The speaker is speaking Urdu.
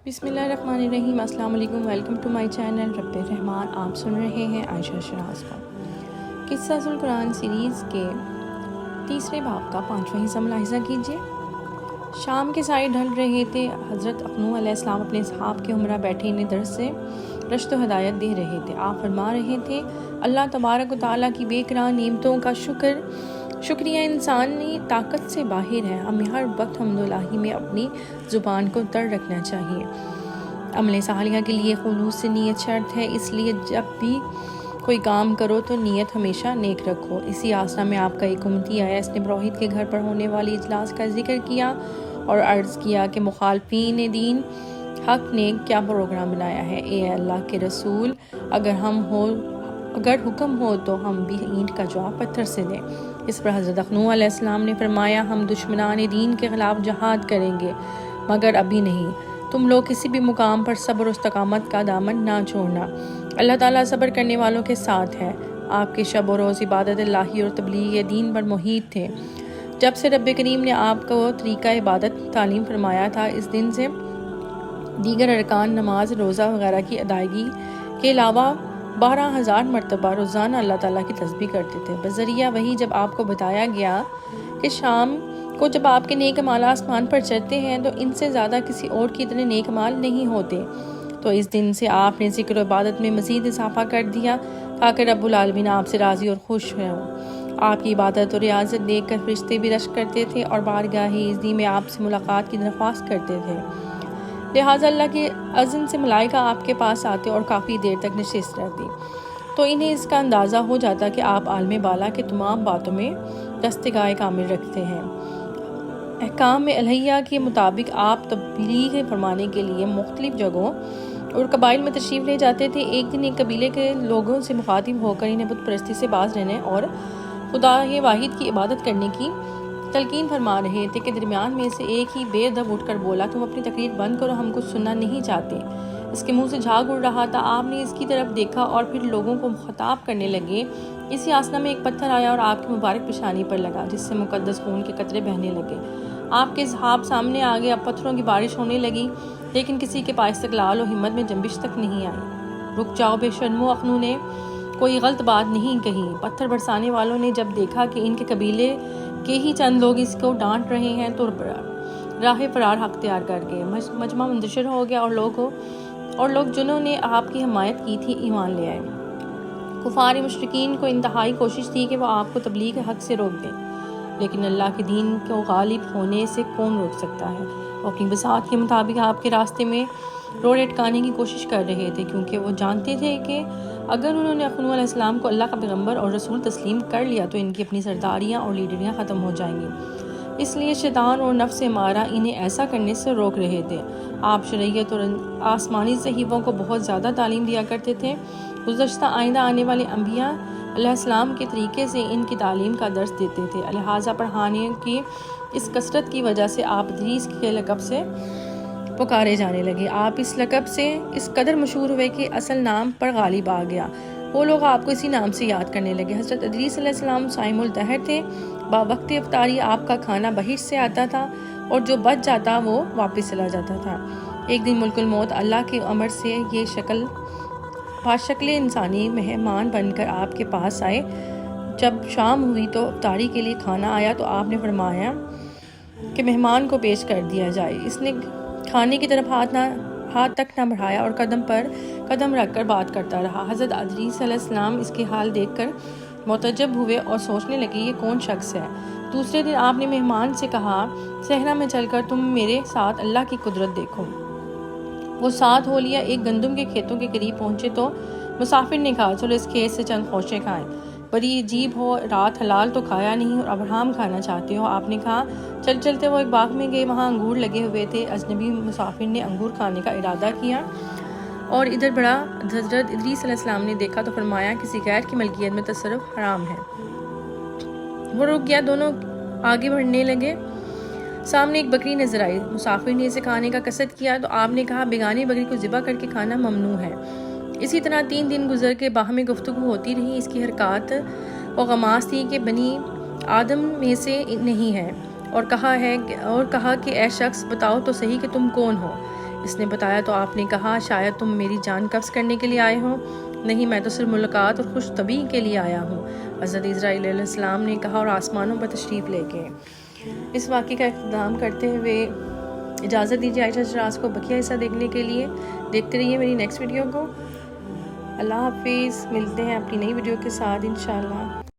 بسم اللہ الرحمن الرحیم۔ السلام علیکم، ویلکم ٹو مائی چینل رب الرحمان۔ آپ سن رہے ہیں عائشہ شراز کو۔ قصہ القرآن سیریز کے تیسرے باب کا 5واں حصہ ملاحظہ کیجیے۔ شام کے سائے ڈھل رہے تھے۔ حضرت اخنو علیہ السلام اپنے اصحاب کے ہمراہ بیٹھے انہیں درس سے رشد و ہدایت دے رہے تھے۔ آپ فرما رہے تھے، اللہ تبارک و تعالیٰ کی بے کران نعمتوں کا شکریہ انسانی طاقت سے باہر ہے۔ ہمیں ہر وقت حمد الہی میں اپنی زبان کو تر رکھنا چاہیے۔ عمل صالحہ کے لیے خلوص سے نیت شرط ہے، اس لیے جب بھی کوئی کام کرو تو نیت ہمیشہ نیک رکھو۔ اسی آسنا میں آپ کا ایک امتی آیا، اس نے پروہت کے گھر پر ہونے والی اجلاس کا ذکر کیا اور عرض کیا کہ مخالفین دین حق نے کیا پروگرام بنایا ہے۔ اے اللہ کے رسول، اگر حکم ہو تو ہم بھی اینٹ کا جواب پتھر سے دیں۔ اس پر حضرت اخنو علیہ السلام نے فرمایا، ہم دشمنان دین کے خلاف جہاد کریں گے، مگر ابھی نہیں۔ تم لوگ کسی بھی مقام پر صبر و استقامت کا دامن نہ چھوڑنا، اللہ تعالیٰ صبر کرنے والوں کے ساتھ ہے۔ آپ کے شب و روز عبادت اللہ اور تبلیغ دین پر محیط تھے۔ جب سے رب کریم نے آپ کو طریقہ عبادت تعلیم فرمایا تھا، اس دن سے دیگر ارکان نماز، روزہ وغیرہ کی ادائیگی کے علاوہ 12,000 مرتبہ روزانہ اللہ تعالیٰ کی تسبیح کرتے تھے۔ بذریعہ وحی جب آپ کو بتایا گیا کہ شام کو جب آپ کے نیک اعمال آسمان پر چڑھتے ہیں تو ان سے زیادہ کسی اور کی اتنے نیک اعمال نہیں ہوتے، تو اس دن سے آپ نے ذکر و عبادت میں مزید اضافہ کر دیا تاکہ رب العالمین آپ سے راضی اور خوش ہوں۔ آپ کی عبادت اور ریاضت دیکھ کر فرشتے بھی رشک کرتے تھے اور بارگاہ عزی میں آپ سے ملاقات کی درخواست کرتے تھے۔ لہٰذا اللہ کے اذن سے ملائکہ آپ کے پاس آتے اور کافی دیر تک نشست رہتی، تو انہیں اس کا اندازہ ہو جاتا کہ آپ عالم بالا کے تمام باتوں میں دستگاہ کامل رکھتے ہیں۔ احکام الہیہ کے مطابق آپ تبلیغ فرمانے کے لیے مختلف جگہوں اور قبائل میں تشریف لے جاتے تھے۔ ایک دن ایک قبیلے کے لوگوں سے مخاطب ہو کر انہیں بت پرستی سے باز رہنے اور خدا واحد کی عبادت کرنے کی تلقین فرما رہے تھے کہ درمیان میں سے ایک ہی بے ادب اٹھ کر بولا، تم اپنی تقریر بند کرو، ہم کچھ سننا نہیں چاہتے۔ اس کے منہ سے جھاگ اڑ رہا تھا۔ آپ نے اس کی طرف دیکھا اور پھر لوگوں کو خطاب کرنے لگے۔ اسی آسنا میں ایک پتھر آیا اور آپ کی مبارک پیشانی پر لگا، جس سے مقدس خون کے قطرے بہنے لگے۔ آپ کے اصحاب سامنے آ گئے، اب پتھروں کی بارش ہونے لگی، لیکن کسی کے پاس استقلال و ہمت میں جنبش تک نہیں آئی۔ رک جاؤ بے شرمو، اخنو نے کوئی غلط بات نہیں کہی۔ پتھر برسانے والوں نے جب دیکھا کہ ان کے قبیلے کے ہی چند لوگ اس کو ڈانٹ رہے ہیں تو راہ فرار اختیار کر گئے۔ مجمع منتشر ہو گیا اور لوگ جنہوں نے آپ کی حمایت کی تھی ایمان لے آئے۔ کفار مشرکین کو انتہائی کوشش تھی کہ وہ آپ کو تبلیغ حق سے روک دیں، لیکن اللہ کے دین کو غالب ہونے سے کون روک سکتا ہے؟ وہ اپنی بساط کے مطابق آپ کے راستے میں روڑے اٹکانے کی کوشش کر رہے تھے، کیونکہ وہ جانتے تھے کہ اگر انہوں نے اخنو علیہ السلام کو اللہ کا پیغمبر اور رسول تسلیم کر لیا تو ان کی اپنی سرداریاں اور لیڈریاں ختم ہو جائیں گی۔ اس لیے شیطان اور نفس امارہ انہیں ایسا کرنے سے روک رہے تھے۔ آپ شریعت اور آسمانی صحیفوں کو بہت زیادہ تعلیم دیا کرتے تھے۔ گزشتہ آئندہ آنے والے انبیاء علیہ السلام کے طریقے سے ان کی تعلیم کا درس دیتے تھے، لہٰذا پڑھانے کی اس کثرت کی وجہ سے آپ ادریس کے لقب سے پکارے جانے لگے۔ آپ اس لقب سے اس قدر مشہور ہوئے کہ اصل نام پر غالب آ گیا۔ وہ لوگ آپ کو اسی نام سے یاد کرنے لگے۔ حضرت ادریس علیہ السلام صائم الدہر تھے۔ باوقت افطاری آپ کا کھانا بہشت سے آتا تھا اور جو بچ جاتا وہ واپس چلا جاتا تھا۔ ایک دن ملک الموت اللہ کے امر سے یہ شکل انسانی مہمان بن کر آپ کے پاس آئے۔ جب شام ہوئی تو افطاری کے لیے کھانا آیا تو آپ نے فرمایا کہ مہمان کو پیش کر دیا جائے۔ اس نے کھانے کی طرف ہاتھ تک نہ بڑھایا اور قدم پر قدم رکھ کر بات کرتا رہا۔ حضرت ادریس علیہ السلام اس کے حال دیکھ کر متعجب ہوئے اور سوچنے لگے، یہ کون شخص ہے؟ دوسرے دن آپ نے مہمان سے کہا، صحرا میں چل کر تم میرے ساتھ اللہ کی قدرت دیکھو۔ وہ ساتھ ہو لیا۔ ایک گندم کے کھیتوں کے قریب پہنچے تو مسافر نے کہا، چلو اس کھیت سے چند خوشے کھائیں۔ بڑی عجیب ہو، رات حلال تو کھایا نہیں اور اب حرام کھانا چاہتے ہو۔ آپ نے کہا، چلتے وہ ایک باغ میں گئے، وہاں انگور لگے ہوئے تھے۔ اجنبی مسافر نے انگور کھانے کا ارادہ کیا اور ادھر بڑا۔ حضرت ادریس علیہ السلام نے دیکھا تو فرمایا، کسی غیر کی ملکیت میں تصرف حرام ہے۔ وہ رک گیا، دونوں آگے بڑھنے لگے۔ سامنے ایک بکری نظر آئی۔ مسافر نے اسے کھانے کا قصد کیا تو آپ نے کہا، بیگانی بکری کو ذبح کر کے کھانا ممنوع ہے۔ اسی طرح 3 دن گزر کے باہمی گفتگو ہوتی رہی۔ اس کی حرکات و غماز تھی کہ بنی آدم میں سے نہیں ہے، اور کہا کہ اے شخص بتاؤ تو صحیح کہ تم کون ہو۔ اس نے بتایا تو آپ نے کہا شاید تم میری جان قبض کرنے کے لیے آئے ہوں۔ نہیں، میں تو صرف ملاقات اور خوش طبعی کے لیے آیا ہوں، حضرت اسرائیل علیہ السلام نے کہا اور آسمانوں پر تشریف لے گئے۔ اس واقعے کا اختتام کرتے ہوئے اجازت دیجیے عائشہ شراز کو بقیہ حصہ دیکھنے کے لیے۔ دیکھتے رہیے میری نیکسٹ ویڈیو کو۔ اللہ حافظ، ملتے ہیں اپنی نئی ویڈیو کے ساتھ انشاءاللہ۔